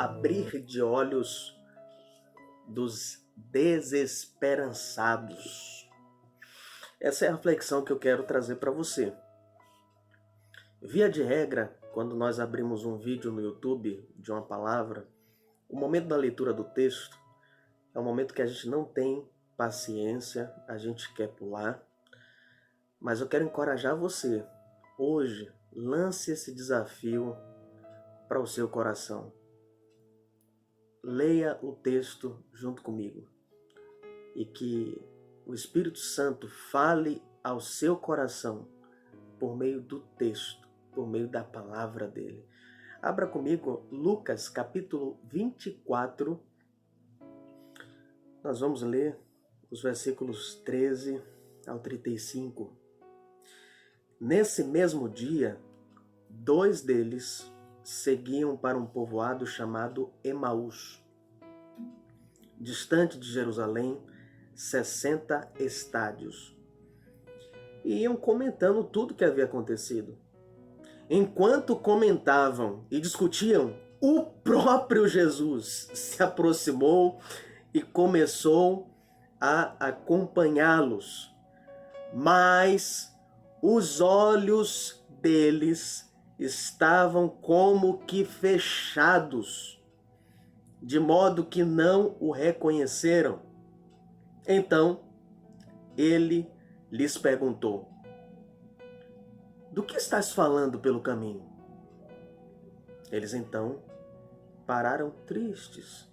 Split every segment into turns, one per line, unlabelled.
abrir de olhos dos desesperançados. Essa é a reflexão que eu quero trazer para você. Via de regra, quando nós abrimos um vídeo no YouTube de uma palavra, o momento da leitura do texto é um momento que a gente não tem paciência, a gente quer pular. Mas eu quero encorajar você. Hoje, lance esse desafio para o seu coração. Leia o texto junto comigo e que o Espírito Santo fale ao seu coração por meio do texto, por meio da palavra dele. Abra comigo Lucas capítulo 24. Nós vamos ler os versículos 13 ao 35. Nesse mesmo dia, 2 deles seguiam para um povoado chamado Emaús, distante de Jerusalém, 60 estádios. E iam comentando tudo o que havia acontecido. Enquanto comentavam e discutiam, o próprio Jesus se aproximou e começou a acompanhá-los. Mas os olhos deles estavam como que fechados, de modo que não o reconheceram. Então, ele lhes perguntou: do que estás falando pelo caminho? Eles então pararam tristes.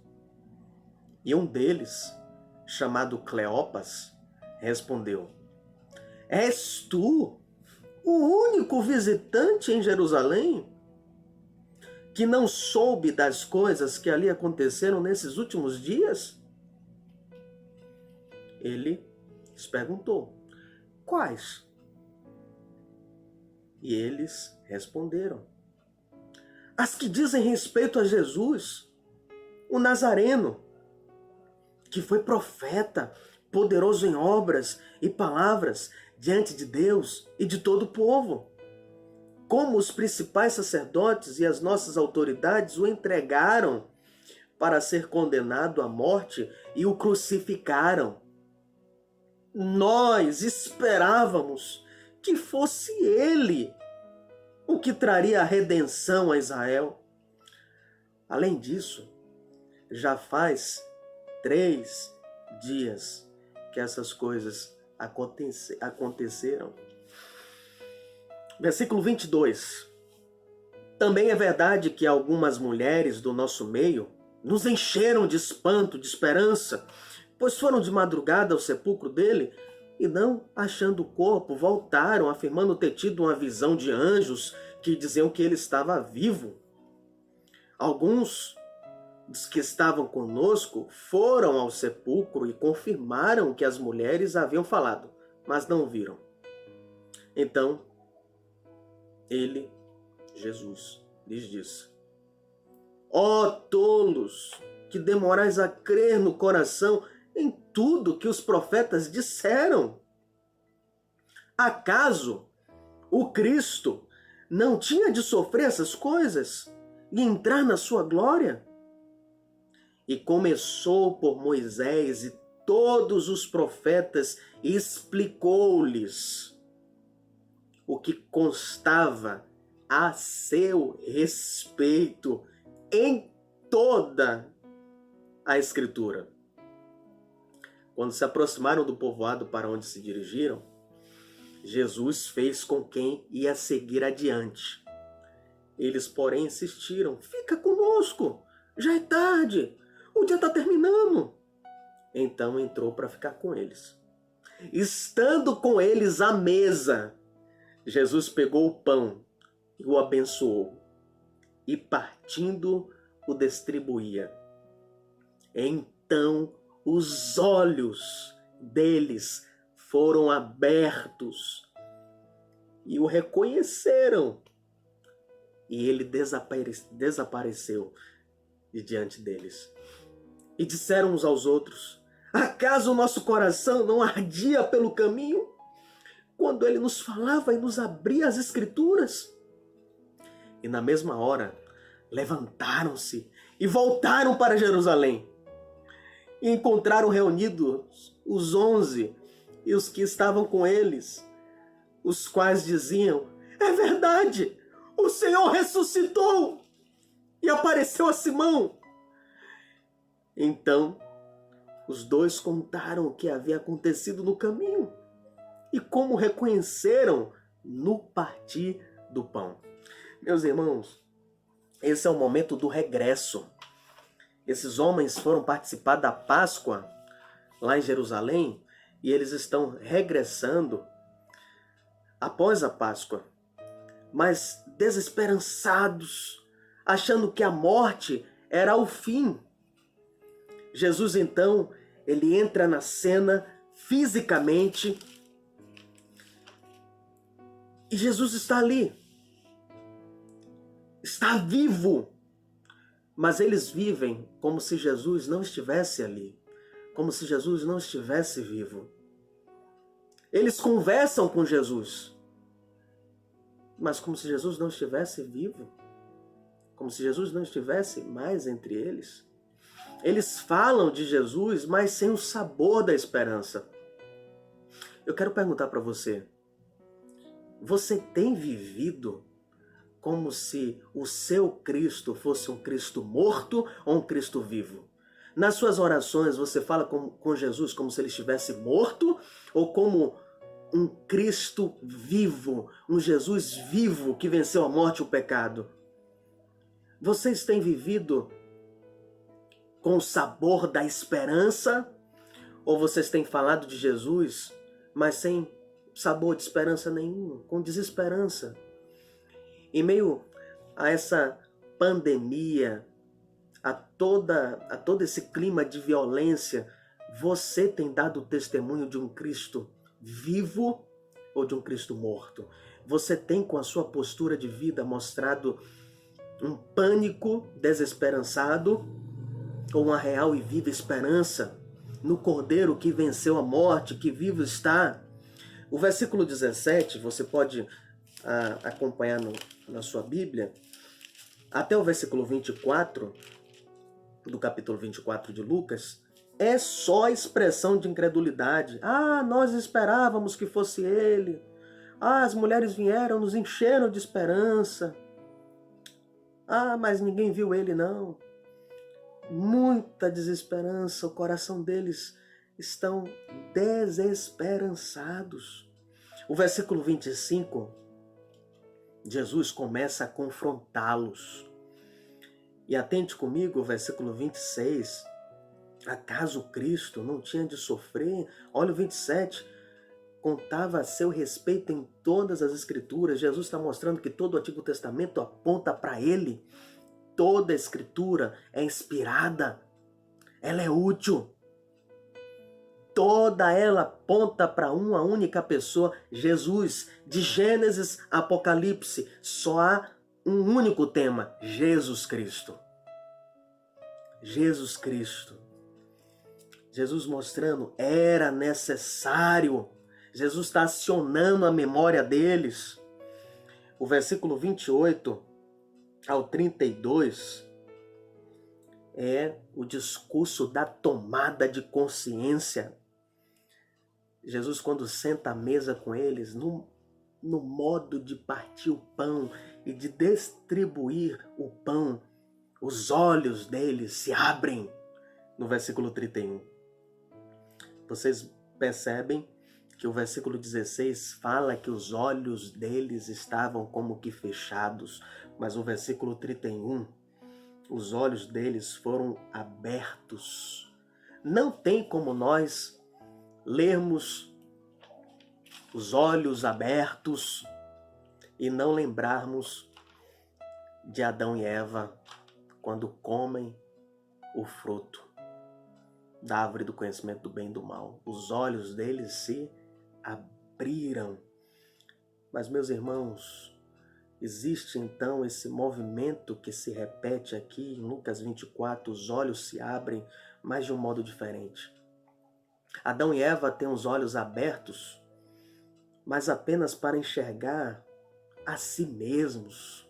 E um deles, chamado Cleopas, respondeu: és tu o único visitante em Jerusalém que não soube das coisas que ali aconteceram nesses últimos dias? Ele lhes perguntou: quais? E eles responderam: as que dizem respeito a Jesus, o Nazareno, que foi profeta, poderoso em obras e palavras diante de Deus e de todo o povo. Como os principais sacerdotes e as nossas autoridades o entregaram para ser condenado à morte e o crucificaram. Nós esperávamos que fosse ele o que traria a redenção a Israel. Além disso, já faz 3 dias que essas coisas aconteceram. Versículo 22. Também é verdade que algumas mulheres do nosso meio nos encheram de espanto, de esperança, pois foram de madrugada ao sepulcro dele e, não achando o corpo, voltaram afirmando ter tido uma visão de anjos que diziam que ele estava vivo. Alguns dos que estavam conosco foram ao sepulcro e confirmaram o que as mulheres haviam falado, mas não viram. Então, ele, Jesus, lhes disse: ó tolos, que demorais a crer no coração em tudo que os profetas disseram. Acaso o Cristo não tinha de sofrer essas coisas e entrar na sua glória? E começou por Moisés e todos os profetas e explicou-lhes o que constava a seu respeito em toda a Escritura. Quando se aproximaram do povoado para onde se dirigiram, Jesus fez com quem ia seguir adiante. Eles, porém, insistiram: fica conosco, já é tarde, o dia está terminando. Então entrou para ficar com eles. Estando com eles à mesa, Jesus pegou o pão e o abençoou, e partindo o distribuía. Então os olhos deles foram abertos e o reconheceram, e ele desapareceu de diante deles. E disseram uns aos outros: acaso o nosso coração não ardia pelo caminho, quando ele nos falava e nos abria as Escrituras? E na mesma hora levantaram-se e voltaram para Jerusalém. E encontraram reunidos os 11 e os que estavam com eles, os quais diziam: é verdade, o Senhor ressuscitou e apareceu a Simão. Então, os dois contaram o que havia acontecido no caminho e como reconheceram no partir do pão. Meus irmãos, esse é o momento do regresso. Esses homens foram participar da Páscoa lá em Jerusalém e eles estão regressando após a Páscoa, mas desesperançados, achando que a morte era o fim. Jesus, então, ele entra na cena fisicamente e Jesus está ali, está vivo. Mas eles vivem como se Jesus não estivesse ali, como se Jesus não estivesse vivo. Eles conversam com Jesus, mas como se Jesus não estivesse vivo, como se Jesus não estivesse mais entre eles. Eles falam de Jesus, mas sem o sabor da esperança. Eu quero perguntar para você, você tem vivido como se o seu Cristo fosse um Cristo morto ou um Cristo vivo? Nas suas orações você fala com Jesus como se ele estivesse morto ou como um Cristo vivo, um Jesus vivo que venceu a morte e o pecado? Vocês têm vivido com o sabor da esperança ou vocês têm falado de Jesus, mas sem sabor de esperança nenhum, com desesperança? Em meio a essa pandemia, a todo esse clima de violência, você tem dado testemunho de um Cristo vivo ou de um Cristo morto? Você tem, com a sua postura de vida, mostrado um pânico desesperançado ou uma real e viva esperança no Cordeiro que venceu a morte, que vivo está? O versículo 17, você pode acompanhar na sua Bíblia, até o versículo 24, do capítulo 24 de Lucas, é só expressão de incredulidade. Nós esperávamos que fosse ele. As mulheres vieram, nos encheram de esperança. Mas ninguém viu ele não. Muita desesperança, o coração deles estão desesperançados. O versículo 25, Jesus começa a confrontá-los. E atente comigo o versículo 26. Acaso Cristo não tinha de sofrer? Olha o 27. Contava a seu respeito em todas as Escrituras. Jesus está mostrando que todo o Antigo Testamento aponta para ele. Toda a Escritura é inspirada. Ela é útil. Toda ela aponta para uma única pessoa, Jesus. De Gênesis a Apocalipse, só há um único tema: Jesus Cristo. Jesus Cristo. Jesus mostrando, era necessário. Jesus está acionando a memória deles. O versículo 28 ao 32 é o discurso da tomada de consciência. Jesus, quando senta à mesa com eles, no modo de partir o pão e de distribuir o pão, os olhos deles se abrem. No versículo 31. Vocês percebem que o versículo 16 fala que os olhos deles estavam como que fechados, mas o versículo 31, os olhos deles foram abertos. Não tem como nós lermos os olhos abertos e não lembrarmos de Adão e Eva quando comem o fruto da árvore do conhecimento do bem e do mal. Os olhos deles se abriram. Mas, meus irmãos, existe então esse movimento que se repete aqui em Lucas 24, os olhos se abrem, mas de um modo diferente. Adão e Eva têm os olhos abertos, mas apenas para enxergar a si mesmos.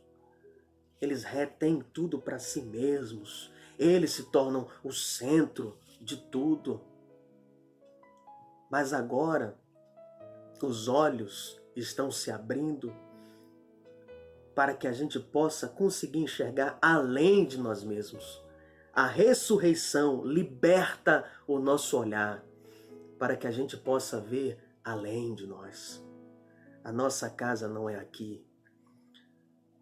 Eles retêm tudo para si mesmos. Eles se tornam o centro de tudo. Mas agora, os olhos estão se abrindo para que a gente possa conseguir enxergar além de nós mesmos. A ressurreição liberta o nosso olhar para que a gente possa ver além de nós. A nossa casa não é aqui.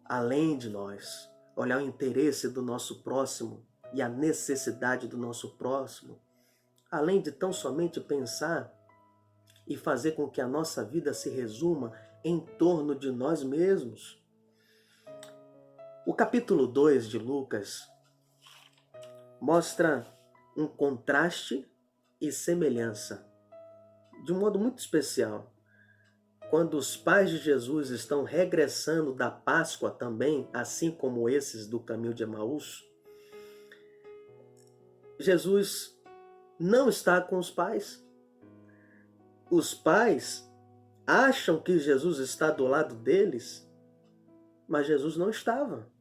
Além de nós, olhar o interesse do nosso próximo e a necessidade do nosso próximo, além de tão somente pensar e fazer com que a nossa vida se resuma em torno de nós mesmos. O capítulo 2 de Lucas mostra um contraste e semelhança de um modo muito especial. Quando os pais de Jesus estão regressando da Páscoa também, assim como esses do caminho de Emaús, Jesus não está com os pais. Os pais acham que Jesus está do lado deles, mas Jesus não estava.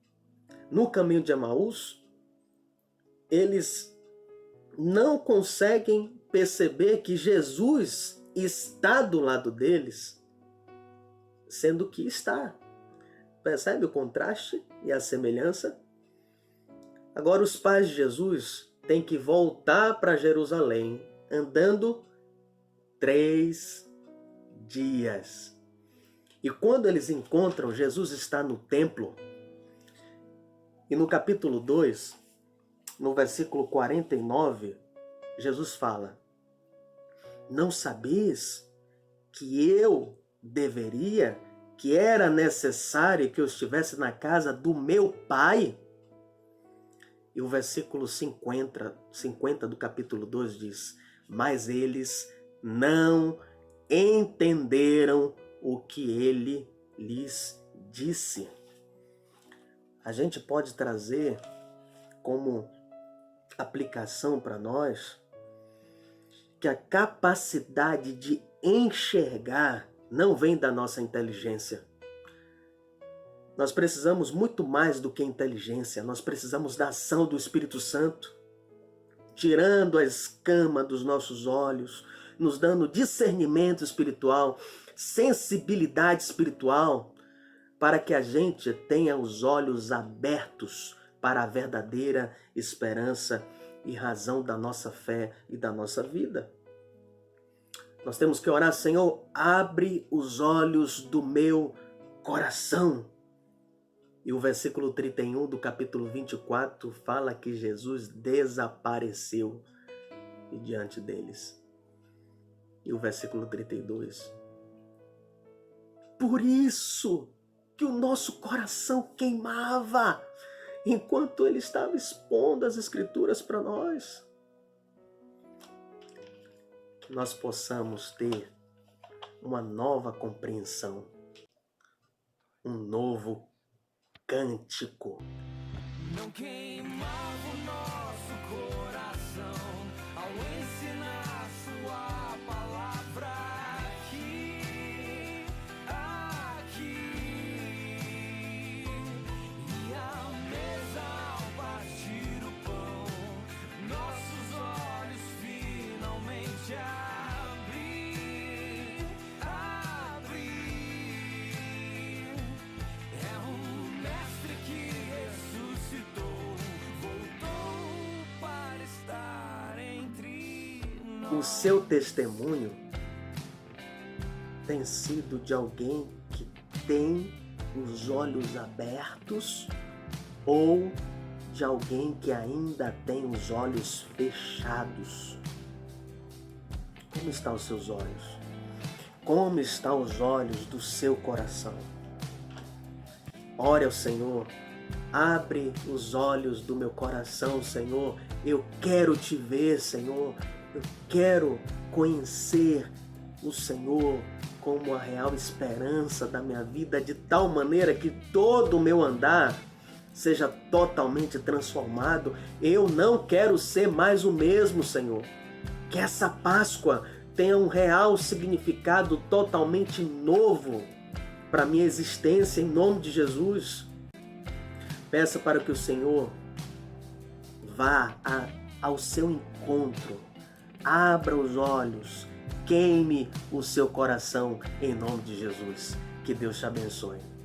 No caminho de Emaús, eles não conseguem perceber que Jesus está do lado deles, sendo que está. Percebe o contraste e a semelhança? Agora os pais de Jesus têm que voltar para Jerusalém, andando 3 dias. E quando eles encontram, Jesus está no templo. E no capítulo 2, no versículo 49, Jesus fala: não sabeis que eu deveria, que era necessário que eu estivesse na casa do meu Pai? E o versículo 50 do capítulo 2 diz: mas eles não entenderam o que ele lhes disse. A gente pode trazer como aplicação para nós que a capacidade de enxergar não vem da nossa inteligência. Nós precisamos muito mais do que inteligência, nós precisamos da ação do Espírito Santo, tirando a escama dos nossos olhos, nos dando discernimento espiritual, sensibilidade espiritual, para que a gente tenha os olhos abertos para a verdadeira esperança e razão da nossa fé e da nossa vida. Nós temos que orar: Senhor, abre os olhos do meu coração. E o versículo 31 do capítulo 24 fala que Jesus desapareceu diante deles. E o versículo 32: por isso que o nosso coração queimava enquanto ele estava expondo as Escrituras para nós. Que nós possamos ter uma nova compreensão, um novo cântico.
Não queimava o nosso coração ao ensinar sua palavra aqui. E à mesa ao partir o pão, nossos olhos finalmente abrir. É um mestre que ressuscitou, voltou para estar entre nós.
O seu testemunho tem sido de alguém que tem os olhos abertos ou de alguém que ainda tem os olhos fechados? Como estão os seus olhos? Como estão os olhos do seu coração? Ore ao Senhor: abre os olhos do meu coração, Senhor. Eu quero te ver, Senhor. Eu quero conhecer o Senhor como a real esperança da minha vida, de tal maneira que todo o meu andar seja totalmente transformado. Eu não quero ser mais o mesmo, Senhor. Que essa Páscoa tenha um real significado totalmente novo para a minha existência, em nome de Jesus. Peça para que o Senhor vá ao seu encontro. Abra os olhos, queime o seu coração em nome de Jesus. Que Deus te abençoe.